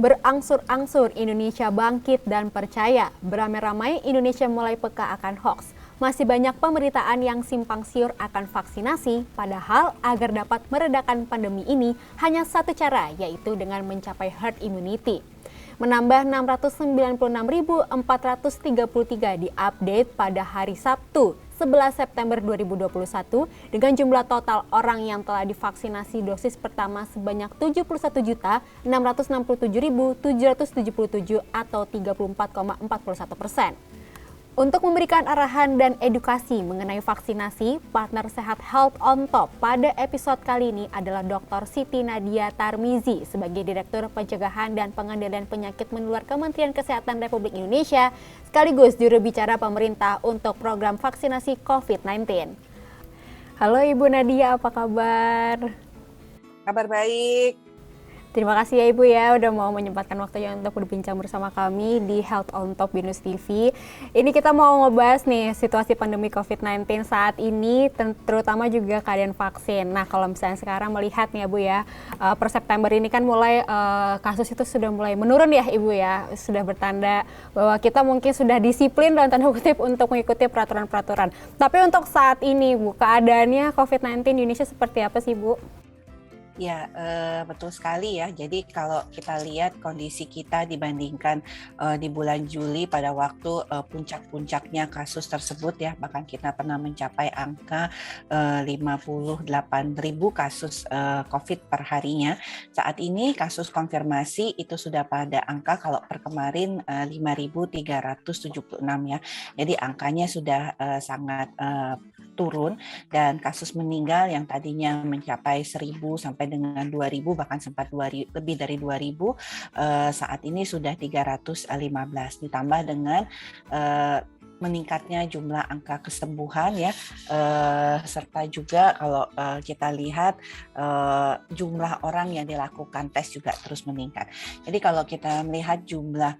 Berangsur-angsur Indonesia bangkit dan percaya. Beramai-ramai Indonesia mulai peka akan hoax. Masih banyak pemberitaan yang simpang siur akan vaksinasi, padahal agar dapat meredakan pandemi ini hanya satu cara, yaitu dengan mencapai herd immunity. Menambah 696.433 diupdate pada hari Sabtu 11 September 2021 dengan jumlah total orang yang telah divaksinasi dosis pertama sebanyak 71.667.777 atau 34,41%. Untuk memberikan arahan dan edukasi mengenai vaksinasi, partner Sehat Health on Top pada episode kali ini adalah Dr. Siti Nadia Tarmizi sebagai Direktur Pencegahan dan Pengendalian Penyakit Menular Kementerian Kesehatan Republik Indonesia, sekaligus juru bicara pemerintah untuk program vaksinasi COVID-19. Halo Ibu Nadia, apa kabar? Kabar baik. Terima kasih ya Ibu ya udah mau menyempatkan waktunya untuk berbincang bersama kami di Health on Top Binus TV. Ini kita mau ngebahas nih situasi pandemi COVID-19 saat ini, terutama juga keadaan vaksin. Nah kalau misalnya sekarang melihat nih ya Bu ya, per September ini kan mulai kasus itu sudah mulai menurun ya Ibu ya. Sudah bertanda bahwa kita mungkin sudah disiplin dalam tanda kutip untuk mengikuti peraturan-peraturan. Tapi untuk saat ini Bu, keadaannya COVID-19 di Indonesia seperti apa sih Bu? Ya, betul sekali ya. Jadi kalau kita lihat kondisi kita dibandingkan di bulan Juli pada waktu puncak-puncaknya kasus tersebut ya, bahkan kita pernah mencapai angka 58.000 kasus COVID per harinya. Saat ini kasus konfirmasi itu sudah pada angka kalau per kemarin 5.376 ya. Jadi angkanya sudah sangat turun, dan kasus meninggal yang tadinya mencapai 1.000 sampai dengan 2.000 bahkan sempat lebih dari 2.000 saat ini sudah 315, ditambah dengan meningkatnya jumlah angka kesembuhan ya, serta juga kalau kita lihat jumlah orang yang dilakukan tes juga terus meningkat. Jadi kalau kita melihat jumlah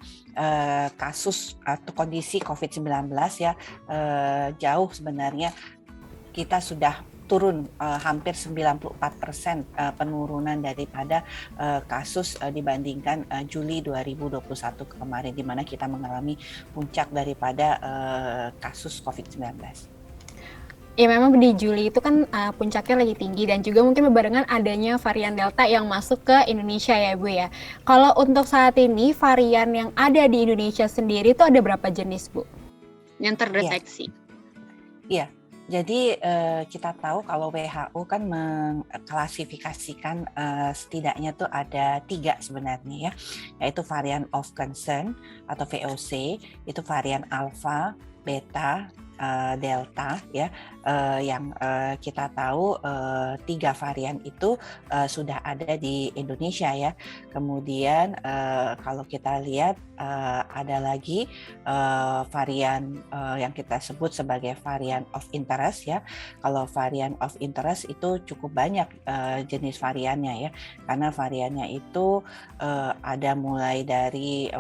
kasus atau kondisi COVID-19 ya, jauh sebenarnya kita sudah turun hampir 94% penurunan daripada kasus dibandingkan Juli 2021 kemarin, di mana kita mengalami puncak daripada kasus COVID-19. Ya memang di Juli itu kan puncaknya lagi tinggi dan juga mungkin berbarengan adanya varian Delta yang masuk ke Indonesia ya Bu ya. Kalau untuk saat ini varian yang ada di Indonesia sendiri itu ada berapa jenis Bu yang terdeteksi? Iya. Jadi kita tahu kalau WHO kan mengklasifikasikan setidaknya tuh ada 3 sebenarnya ya, yaitu varian of concern atau VOC, itu varian alpha, beta, delta ya, yang kita tahu 3 varian itu sudah ada di Indonesia ya. Kemudian kalau kita lihat ada lagi varian yang kita sebut sebagai varian of interest ya. Kalau varian of interest itu cukup banyak jenis variannya ya, karena variannya itu ada mulai dari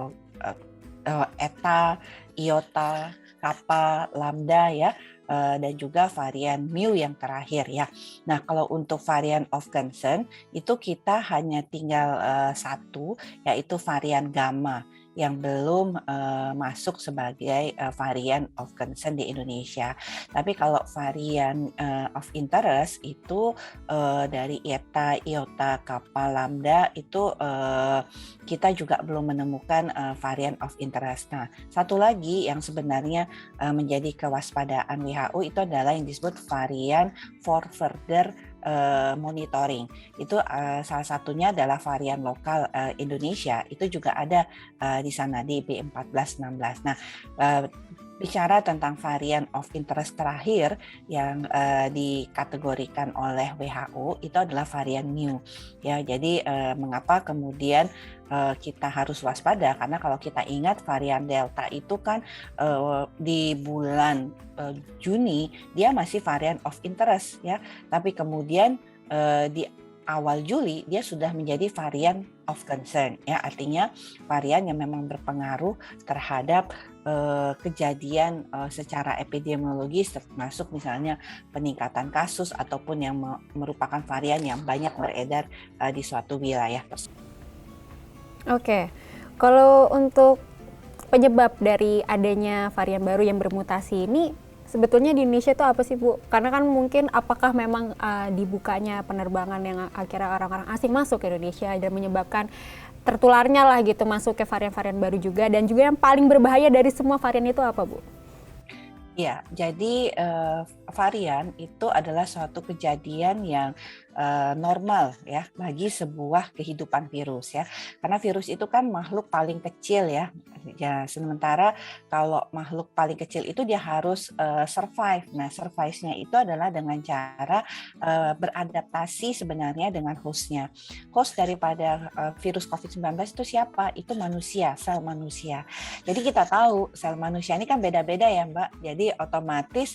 eta, iota, kappa, lambda ya, dan juga varian mu yang terakhir ya. Nah kalau untuk varian of concern itu kita hanya tinggal satu, yaitu varian gamma yang belum masuk sebagai varian of concern di Indonesia. Tapi kalau varian of interest itu dari eta, iota, kappa, lambda itu kita juga belum menemukan varian of interest. Nah, satu lagi yang sebenarnya menjadi kewaspadaan WHO itu adalah yang disebut varian for further monitoring. Itu salah satunya adalah varian lokal Indonesia, itu juga ada di sana di B1416. Nah, bicara tentang varian of interest terakhir yang dikategorikan oleh WHO itu adalah varian mu ya. Jadi mengapa kemudian kita harus waspada, karena kalau kita ingat varian Delta itu kan di bulan Juni dia masih varian of interest ya, tapi kemudian di awal Juli dia sudah menjadi varian of concern ya, artinya varian yang memang berpengaruh terhadap kejadian secara epidemiologis, termasuk misalnya peningkatan kasus ataupun yang merupakan varian yang banyak beredar di suatu wilayah tersebut. Oke, kalau untuk penyebab dari adanya varian baru yang bermutasi ini sebetulnya di Indonesia itu apa sih Bu? Karena kan mungkin apakah memang dibukanya penerbangan yang akhirnya orang-orang asing masuk ke Indonesia dan menyebabkan tertularnya lah gitu masuk ke varian-varian baru juga, dan juga yang paling berbahaya dari semua varian itu apa Bu? Ya, jadi varian itu adalah suatu kejadian yang normal ya bagi sebuah kehidupan virus ya. Karena virus itu kan makhluk paling kecil ya. Ya, sementara kalau makhluk paling kecil itu dia harus survive. Nah, survive-nya itu adalah dengan cara beradaptasi sebenarnya dengan host-nya. Host daripada virus COVID-19 itu siapa? Itu manusia, sel manusia. Jadi kita tahu sel manusia ini kan beda-beda ya Mbak. Jadi otomatis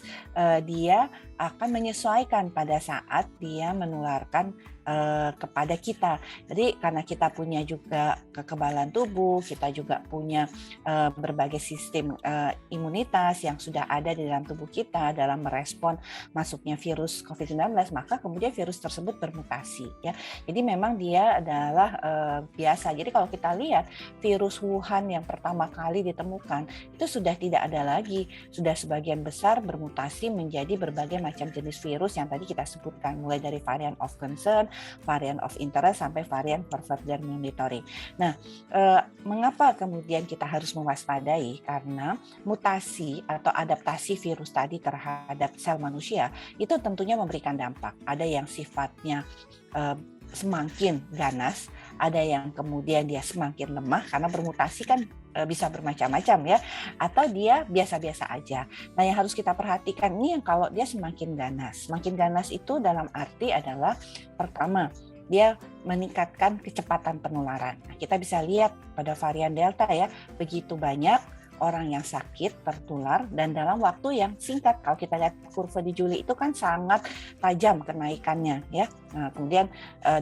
dia akan menyesuaikan pada saat dia menularkan kepada kita. Jadi karena kita punya juga kekebalan tubuh, kita juga punya berbagai sistem imunitas yang sudah ada di dalam tubuh kita dalam merespon masuknya virus COVID-19, maka kemudian virus tersebut bermutasi ya. Jadi memang dia adalah biasa. Jadi kalau kita lihat virus Wuhan yang pertama kali ditemukan itu sudah tidak ada lagi, sudah sebagian besar bermutasi menjadi berbagai macam jenis virus yang tadi kita sebutkan, mulai dari varian of concern, varian of interest, sampai varian for further monitoring. Nah, mengapa kemudian kita harus mewaspadai? Karena mutasi atau adaptasi virus tadi terhadap sel manusia itu tentunya memberikan dampak. Ada yang sifatnya semakin ganas, ada yang kemudian dia semakin lemah karena bermutasi kan bisa bermacam-macam ya, atau dia biasa-biasa aja. Nah, yang harus kita perhatikan ini yang kalau dia semakin ganas. Semakin ganas itu dalam arti adalah pertama, dia meningkatkan kecepatan penularan. Nah, kita bisa lihat pada varian Delta ya, begitu banyak orang yang sakit tertular dan dalam waktu yang singkat. Kalau kita lihat kurva di Juli itu kan sangat tajam kenaikannya ya. Nah, kemudian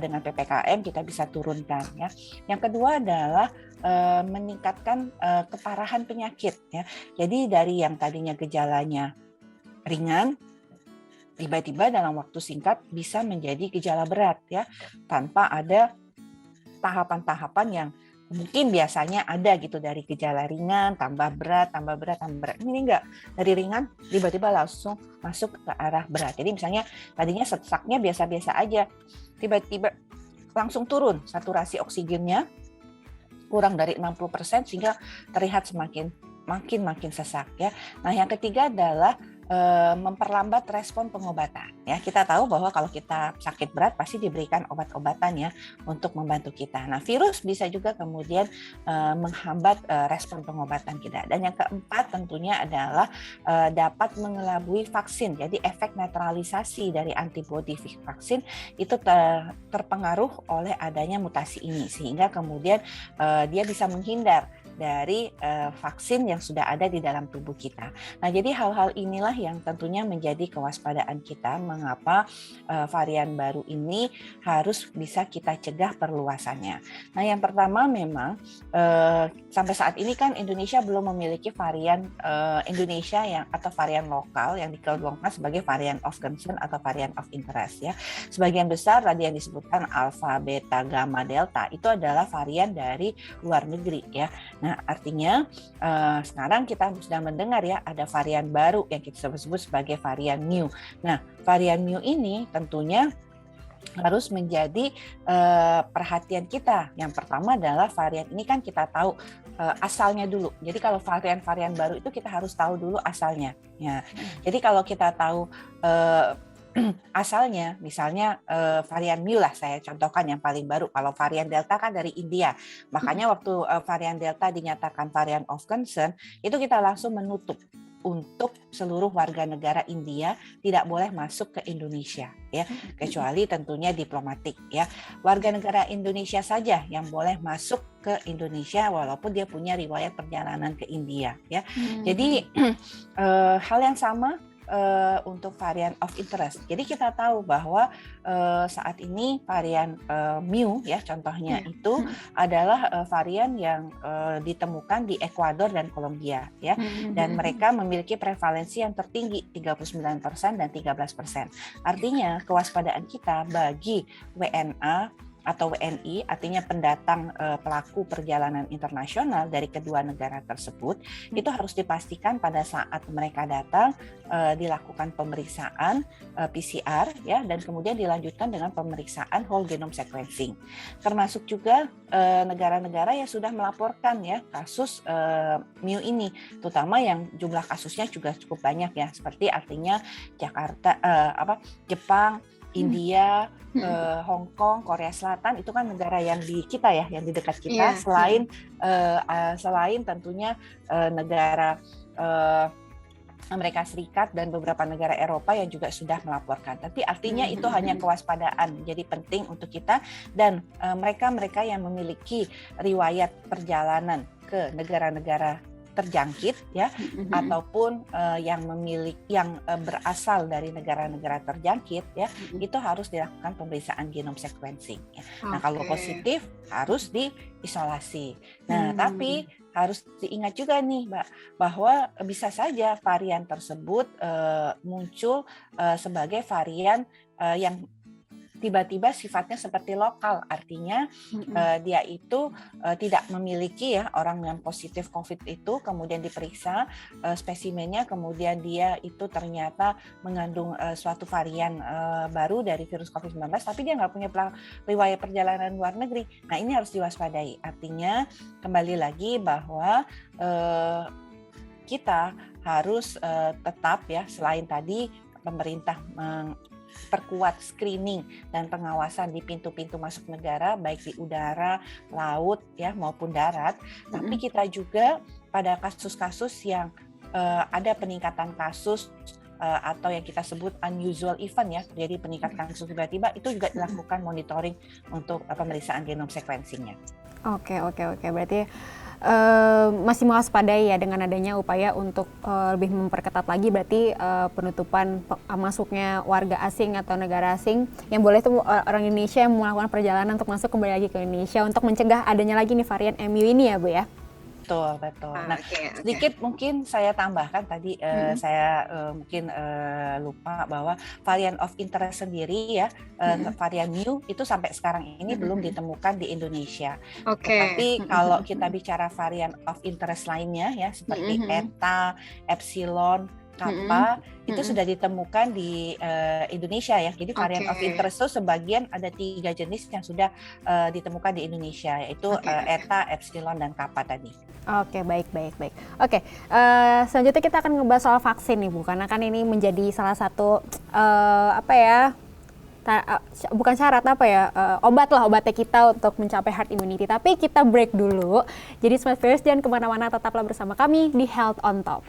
dengan PPKM kita bisa turunkan ya. Yang kedua adalah meningkatkan keparahan penyakit ya. Jadi dari yang tadinya gejalanya ringan, tiba-tiba dalam waktu singkat bisa menjadi gejala berat ya, tanpa ada tahapan-tahapan yang mungkin biasanya ada gitu, dari gejala ringan tambah berat, tambah berat, tambah berat. Ini enggak, dari ringan tiba-tiba langsung masuk ke arah berat. Jadi misalnya tadinya sesaknya biasa-biasa aja, tiba-tiba langsung turun saturasi oksigennya kurang dari 60% sehingga terlihat makin sesak ya. Nah, yang ketiga adalah memperlambat respon pengobatan ya. Kita tahu bahwa kalau kita sakit berat pasti diberikan obat-obatan ya untuk membantu kita. Nah, virus bisa juga kemudian menghambat respon pengobatan kita. Dan yang keempat tentunya adalah dapat mengelabui vaksin. Jadi efek netralisasi dari antibodi vaksin itu terpengaruh oleh adanya mutasi ini, sehingga kemudian dia bisa menghindar dari vaksin yang sudah ada di dalam tubuh kita. Nah, jadi hal-hal inilah yang tentunya menjadi kewaspadaan kita mengapa varian baru ini harus bisa kita cegah perluasannya. Nah, yang pertama memang sampai saat ini kan Indonesia belum memiliki varian Indonesia yang atau varian lokal yang dikelompokkan sebagai varian of concern atau varian of interest ya. Sebagian besar tadi yang disebutkan alfa, beta, gamma, delta itu adalah varian dari luar negeri ya. Nah, artinya sekarang kita sudah mendengar ya ada varian baru yang kita sebut sebagai varian mu. Nah, varian mu ini tentunya harus menjadi perhatian kita. Yang pertama adalah varian ini kan kita tahu asalnya dulu. Jadi kalau varian-varian baru itu kita harus tahu dulu asalnya. Ya. Jadi kalau kita tahu asalnya, misalnya varian mu lah saya contohkan yang paling baru. Kalau varian Delta kan dari India, makanya waktu varian Delta dinyatakan varian of concern, itu kita langsung menutup untuk seluruh warga negara India tidak boleh masuk ke Indonesia ya, kecuali tentunya diplomatik ya. Warga negara Indonesia saja yang boleh masuk ke Indonesia walaupun dia punya riwayat perjalanan ke India ya. Jadi hal yang sama untuk varian of interest. Jadi kita tahu bahwa saat ini varian mu ya contohnya itu adalah varian yang ditemukan di Ekuador dan Kolombia ya. Dan mereka memiliki prevalensi yang tertinggi 39% dan 13%. Artinya kewaspadaan kita bagi WNA atau WNI, artinya pendatang pelaku perjalanan internasional dari kedua negara tersebut, itu harus dipastikan pada saat mereka datang dilakukan pemeriksaan PCR ya, dan kemudian dilanjutkan dengan pemeriksaan whole genome sequencing. Termasuk juga negara-negara yang sudah melaporkan ya kasus MIU ini, terutama yang jumlah kasusnya juga cukup banyak ya, seperti artinya Jakarta, Jepang, India, Hong Kong, Korea Selatan, itu kan negara yang di kita ya, yang di dekat kita. Selain tentunya negara Amerika Serikat dan beberapa negara Eropa yang juga sudah melaporkan. Tapi artinya itu hanya kewaspadaan, jadi penting untuk kita dan mereka-mereka yang memiliki riwayat perjalanan ke negara-negara terjangkit ya, ataupun yang berasal dari negara-negara terjangkit ya, itu harus dilakukan pemeriksaan genome sequencing ya. Nah, kalau positif harus diisolasi. Nah, tapi harus diingat juga nih, Mbak, bahwa bisa saja varian tersebut muncul sebagai varian yang tiba-tiba sifatnya seperti lokal, artinya dia itu tidak memiliki ya, orang yang positif COVID itu kemudian diperiksa spesimennya, kemudian dia itu ternyata mengandung suatu varian baru dari virus COVID-19, tapi dia nggak punya riwayat perjalanan luar negeri. Nah, ini harus diwaspadai. Artinya kembali lagi bahwa kita harus tetap ya, selain tadi pemerintah perkuat screening dan pengawasan di pintu-pintu masuk negara, baik di udara, laut ya maupun darat. Tapi kita juga pada kasus-kasus yang ada peningkatan kasus atau yang kita sebut unusual event ya, jadi peningkatan kasus tiba-tiba, itu juga dilakukan monitoring untuk pemeriksaan genome sequencing-nya. Oke. Berarti masih mewaspadai ya dengan adanya upaya untuk lebih memperketat lagi, berarti penutupan masuknya warga asing atau negara asing yang boleh itu orang Indonesia yang melakukan perjalanan untuk masuk kembali lagi ke Indonesia untuk mencegah adanya lagi nih varian MU ini ya, Bu ya. Betul. Nah, sedikit mungkin saya tambahkan tadi, saya mungkin lupa bahwa varian of interest sendiri ya, varian MU itu sampai sekarang ini belum ditemukan di Indonesia. Tapi kalau kita bicara varian of interest lainnya ya, seperti Eta, Epsilon, Kappa, itu sudah ditemukan di Indonesia ya. Jadi varian of interest itu sebagian ada 3 jenis yang sudah ditemukan di Indonesia, yaitu Eta, Epsilon, dan Kappa tadi. Oke, baik. Oke, selanjutnya kita akan ngebahas soal vaksin nih, Bu, karena kan ini menjadi salah satu bukan syarat obatnya kita untuk mencapai herd immunity. Tapi kita break dulu. Jadi Smart Viewers jangan kemana-mana, tetaplah bersama kami di Health on Top.